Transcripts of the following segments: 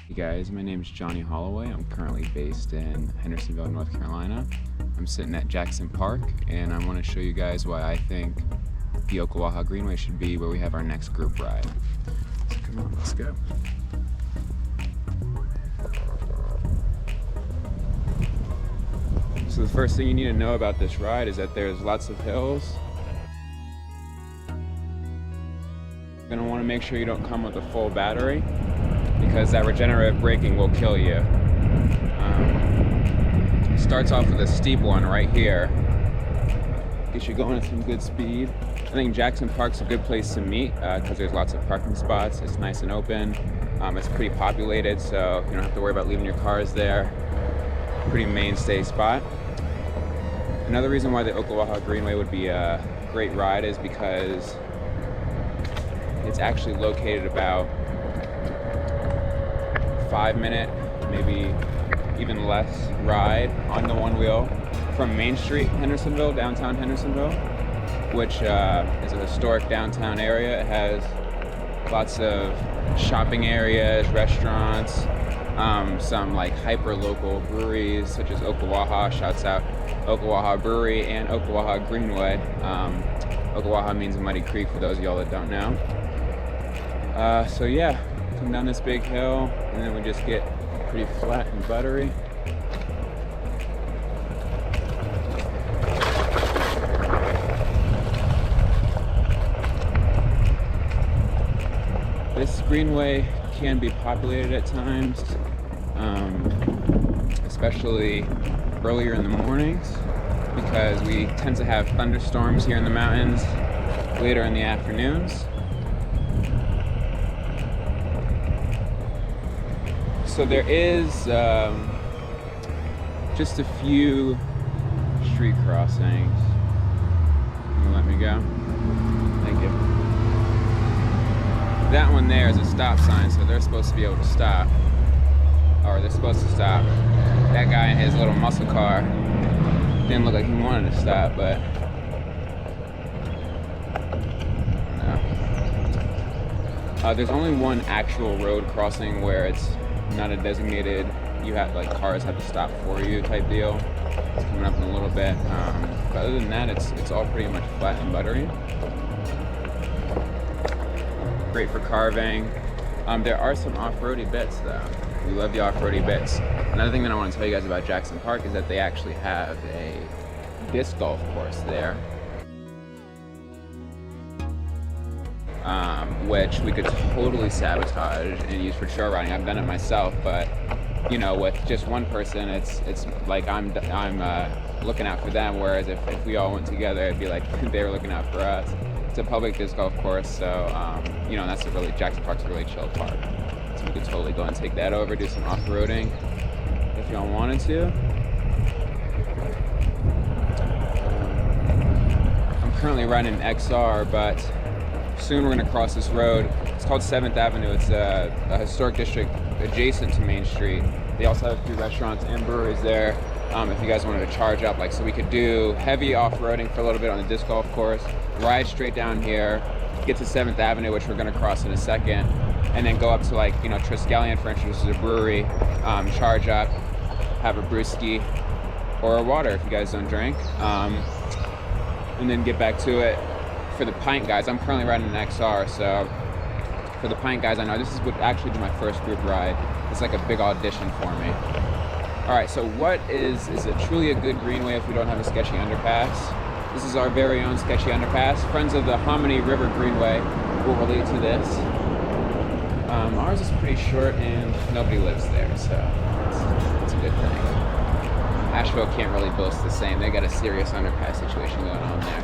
Hey guys, my name is Johnny Holloway. I'm currently based in Hendersonville, North Carolina. I'm sitting at Jackson Park, and I want to show you guys why I think the Oklawaha Greenway should be where we have our next group ride. So come on, let's go. So the first thing you need to know about this ride is that there's lots of hills. You're going to want to make sure you don't come with a full battery, because that regenerative braking will kill you. It starts off with a steep one right here. Gets you going at some good speed. I think Jackson Park's a good place to meet because there's lots of parking spots. It's nice and open. It's pretty populated, so you don't have to worry about leaving your cars there. Pretty mainstay spot. Another reason why the Oklawaha Greenway would be a great ride is because it's actually located about 5-minute, maybe even less ride on the Onewheel from Main Street, Hendersonville, downtown Hendersonville, which is a historic downtown area. It has lots of shopping areas, restaurants, some like hyper-local breweries such as Oklawaha. Shouts out Oklawaha Brewery and Oklawaha Greenway. Oklawaha means Muddy Creek for those of y'all that don't know. So yeah, come down this big hill, and then we just get pretty flat and buttery. This greenway can be populated at times, especially earlier in the mornings, because we tend to have thunderstorms here in the mountains later in the afternoons. So there is just a few street crossings. Can you let me go? Thank you. That one there is a stop sign, so they're supposed to be able to stop. Or they're supposed to stop. That guy in his little muscle car didn't look like he wanted to stop, but no. There's only one actual road crossing where it's not a designated, you have like cars have to stop for you type deal. It's coming up in a little bit. But other than that, it's all pretty much flat and buttery. Great for carving. There are some off-roady bits though. We love the off-roady bits. Another thing that I want to tell you guys about Jackson Park is that they actually have a disc golf course there, which we could totally sabotage and use for trail riding. I've done it myself, but you know, with just one person, it's like I'm looking out for them, whereas if we all went together, it'd be like they were looking out for us. It's a public disc golf course, so you know, Jackson Park's a really chill park. So we could totally go and take that over, do some off-roading if y'all wanted to. I'm currently riding an XR, but soon we're going to cross this road. It's called 7th Avenue. It's a historic district adjacent to Main Street. They also have a few restaurants and breweries there. If you guys wanted to charge up, like, so we could do heavy off-roading for a little bit on the disc golf course, ride straight down here, get to 7th Avenue, which we're going to cross in a second, and then go up to, like, you know, Triskelion, for instance, which is a brewery, charge up, have a brewski or a water if you guys don't drink, and then get back to it. For the pint guys, I'm currently riding an XR, so for the pint guys, I know this would actually be my first group ride. It's like a big audition for me. All right, so is it truly a good greenway if we don't have a sketchy underpass? This is our very own sketchy underpass. Friends of the Hominy River Greenway will relate to this. Ours is pretty short and nobody lives there, so it's a good thing. Asheville can't really boast the same. They got a serious underpass situation going on there.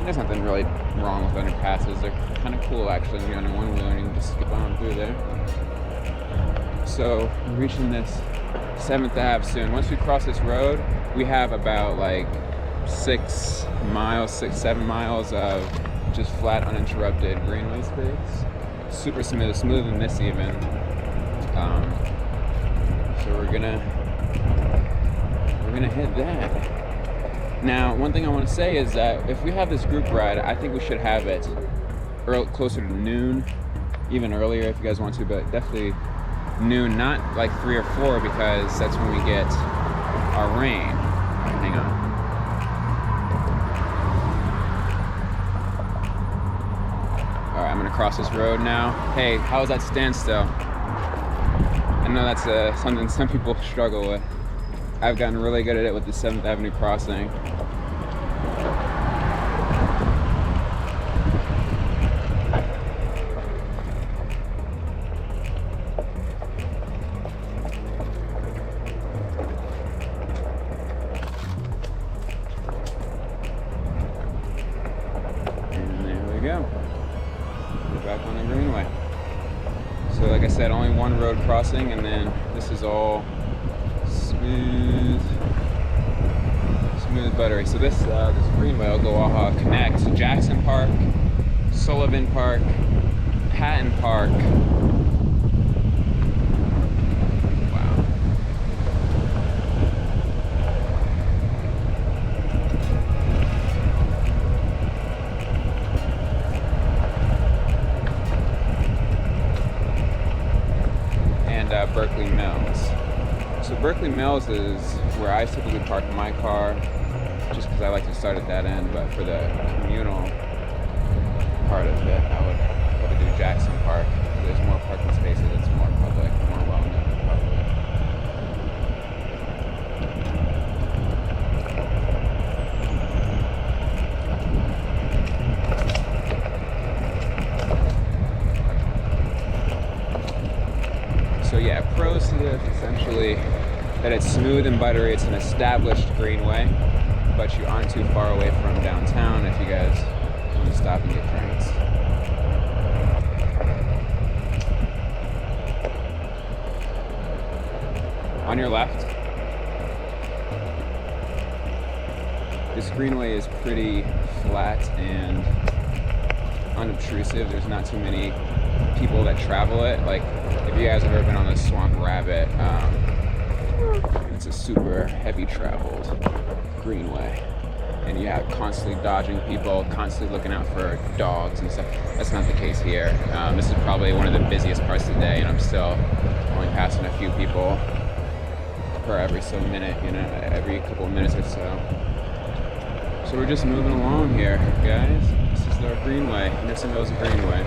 There's nothing really wrong with underpasses. They're kind of cool actually when you're on a one-wheeler and you can just skip on through there. So we're reaching this 7th Ave soon. Once we cross this road, we have about like 7 miles of just flat uninterrupted greenway space. Super smooth, smoother than this even. So we're gonna hit that. Now, one thing I want to say is that if we have this group ride, I think we should have it closer to noon, even earlier if you guys want to, but definitely noon, not like 3 or 4, because that's when we get our rain. Hang on. All right, I'm gonna cross this road now. Hey, how was that standstill? I know that's something some people struggle with. I've gotten really good at it with the 7th Avenue crossing. And there we go. We're back on the Greenway. So like I said, only one road crossing, and then this is all smooth buttery. So this Greenway, Oklawaha, connects Jackson Park, Sullivan Park, Patton Park. Wow. And Berkeley Mills. So Berkeley Mills is where I typically park my car, just because I like to start at that end. But for the communal part of it, I would probably do Jackson Park. There's more parking spaces, it's more public, more well-known public. So yeah, pros to this, essentially, that it's smooth and buttery. It's an established greenway, but you aren't too far away from downtown if you guys want to stop and get drinks. On your left, this greenway is pretty flat and unobtrusive. There's not too many people that travel it. Like, if you guys have ever been on the Swamp Rabbit, it's a super heavy traveled greenway, and you have constantly dodging people, constantly looking out for dogs and stuff. That's not the case here. This is probably one of the busiest parts of the day, and I'm still only passing a few people per every so minute, you know, every couple of minutes or so. So we're just moving along here, guys. This is our greenway, Henderson Hills Greenway.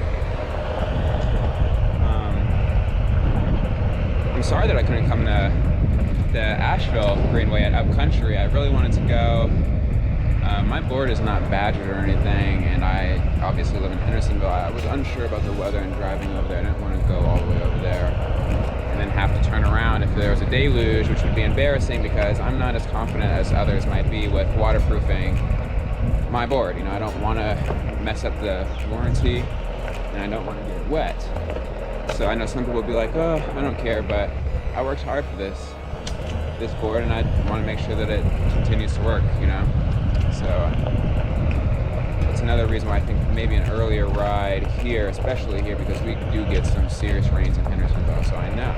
I'm sorry that I couldn't come to the Asheville Greenway at Upcountry. I really wanted to go. My board is not badgered or anything, and I obviously live in Hendersonville. I was unsure about the weather and driving over there. I didn't want to go all the way over there and then have to turn around if there was a deluge, which would be embarrassing because I'm not as confident as others might be with waterproofing my board. You know, I don't want to mess up the warranty, and I don't want to get wet. So I know some people will be like, oh, I don't care, but I worked hard for this board, and I want to make sure that it continues to work, you know? So that's another reason why I think maybe an earlier ride here, especially here, because we do get some serious rains in Hendersonville, so I know.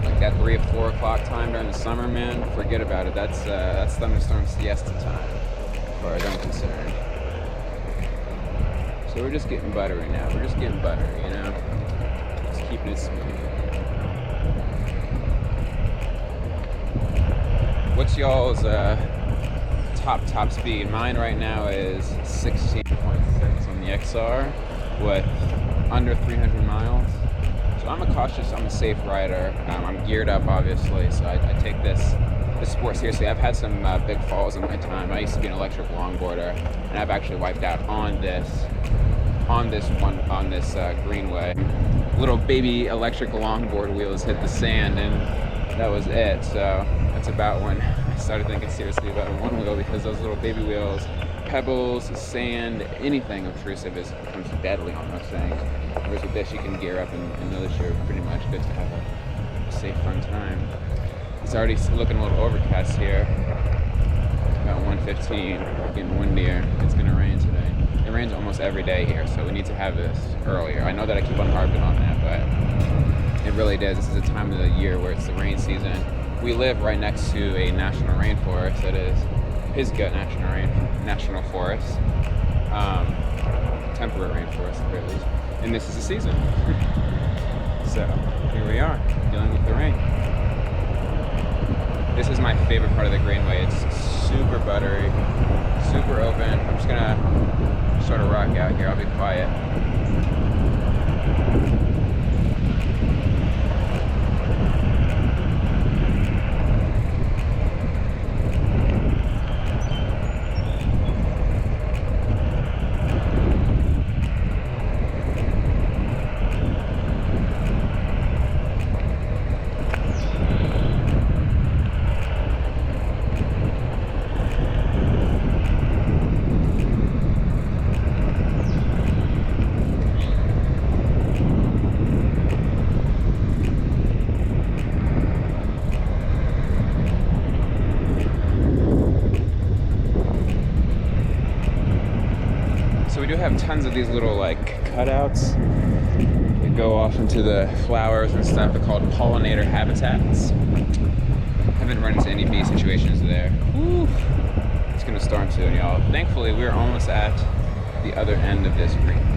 Like that 3 or 4 o'clock time during the summer, man, forget about it. That's thunderstorm siesta time, as far as I'm concerned. So we're just getting buttery now. We're just getting buttery, you know? Just keeping it smooth. What's y'all's top speed? Mine right now is 16.6 on the XR with under 300 miles. So I'm a safe rider. I'm geared up, obviously, so I take this sport seriously. I've had some big falls in my time. I used to be an electric longboarder, and I've actually wiped out on this greenway. Little baby electric longboard wheels hit the sand, and that was it. So that's about when I started thinking seriously about a one wheel, because those little baby wheels, pebbles, sand, anything obtrusive becomes deadly on those things. Whereas with this, you can gear up and know that you're pretty much good to have a safe, fun time. It's already looking a little overcast here. About 1:15, getting windier. It's gonna rain today. It rains almost every day here, so we need to have this earlier. I know that I keep on harping on that, but it really does. This is a time of the year where it's the rain season. We live right next to a national rainforest that is Pisgah National Forest, temperate rainforest at least. and this is the season. So here we are, dealing with the rain. This is my favorite part of the Greenway. It's super buttery, super open. I'm just gonna sort of rock out here. I'll be quiet. So we do have tons of these little like cutouts that go off into the flowers and stuff. They're called pollinator habitats. Haven't run into any bee situations there. Whew. It's gonna storm soon, y'all. Thankfully, we're almost at the other end of this greenway.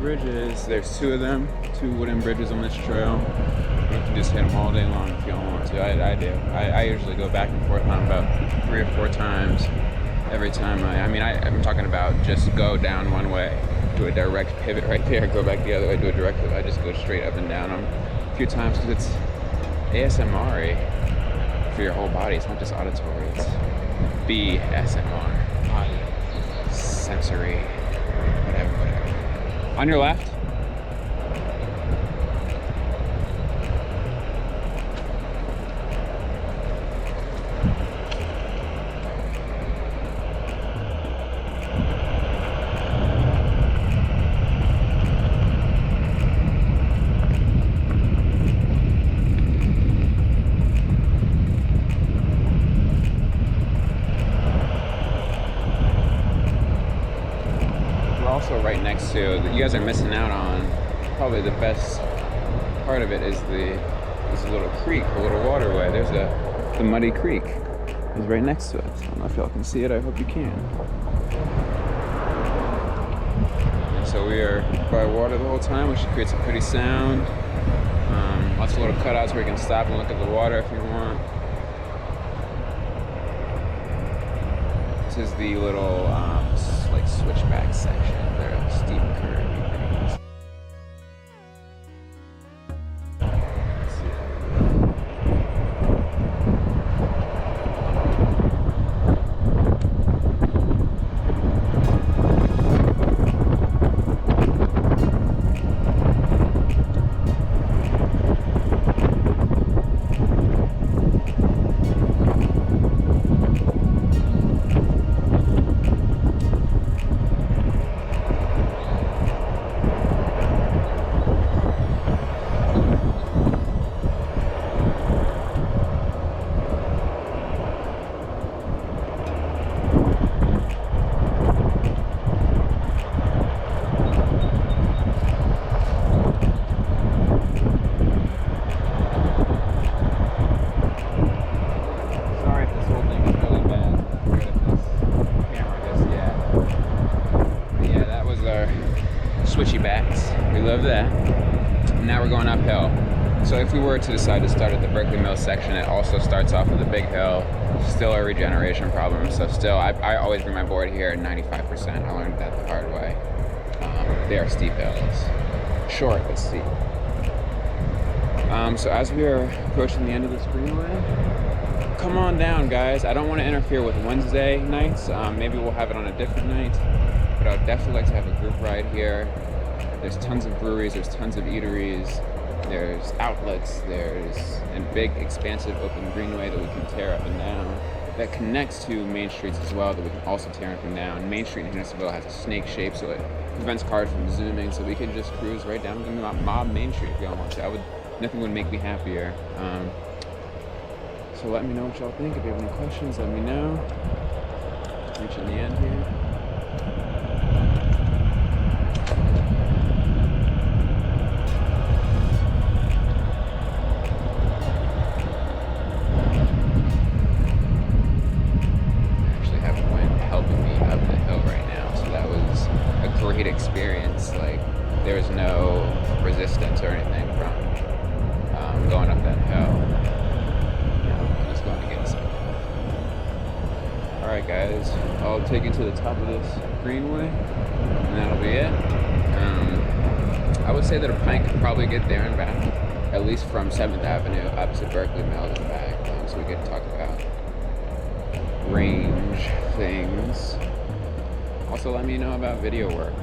Bridges. There's two of them, two wooden bridges on this trail. You can just hit them all day long if you don't want to. I do. I usually go back and forth on about 3 or 4 times every time. I'm talking about just go down one way, do a direct pivot right there, go back the other way, do a direct pivot. I just go straight up and down them a few times because it's ASMR for your whole body. It's not just auditory. It's BSMR, audio, sensory, whatever. On your left. Also right next to, you guys are missing out on probably the best part of it is this little creek, a little waterway. There's the muddy creek is right next to it. I don't know if y'all can see it. I hope you can. And so we are by water the whole time, which creates a pretty sound. Lots of little cutouts where you can stop and look at the water if you want. This is the little like switchback section. They're a steep curve. Switchy backs. We love that. Now we're going uphill. So if we were to decide to start at the Berkeley Mills section, it also starts off with a big hill. Still a regeneration problem. So still, I always bring my board here at 95%. I learned that the hard way. They are steep hills. Short, but steep. So as we are approaching the end of this greenway, come on down, guys. I don't want to interfere with Wednesday nights. Maybe we'll have it on a different night. But I would definitely like to have a group ride here. There's tons of breweries, there's tons of eateries, there's outlets, there's a big, expansive open greenway that we can tear up and down that connects to main streets as well that we can also tear up and down. Main Street in Hendersonville has a snake shape, so it prevents cars from zooming, so we could just cruise right down the Mob Main Street if we all want to. Nothing would make me happier. So let me know what y'all think. If you have any questions, let me know. Reaching the end here. Great experience. Like, there was no resistance or anything from going up that hill. I'm just going to get some. Alright guys, I'll take you to the top of this greenway and that'll be it. I would say that a pint could probably get there and back, at least from 7th Avenue up to Berkeley Mills and back, so we could talk about range things. Also, let me know about video work.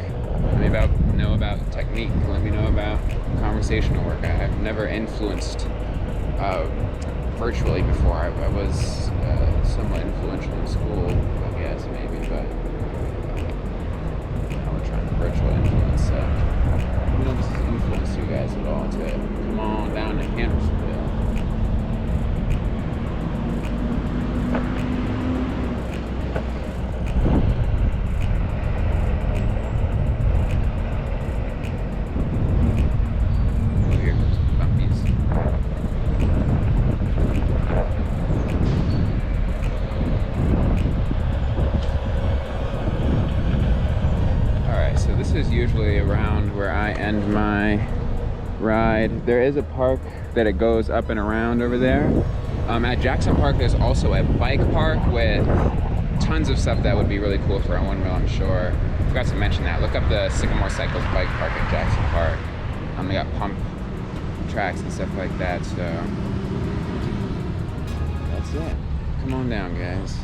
Let me know about technique. Let me know about conversational work. I've never influenced virtually before. I was somewhat influential in school, I guess, maybe, but now we're trying to virtual influence. So, this has influenced you guys at all to come on down to Hendersonville. This is usually around where I end my ride. There is a park that it goes up and around over there. At Jackson Park, there's also a bike park with tons of stuff that would be really cool for a Onewheel, I'm sure. Forgot to mention that. Look up the Sycamore Cycles bike park at Jackson Park. They got pump tracks and stuff like that, so that's it. Come on down, guys.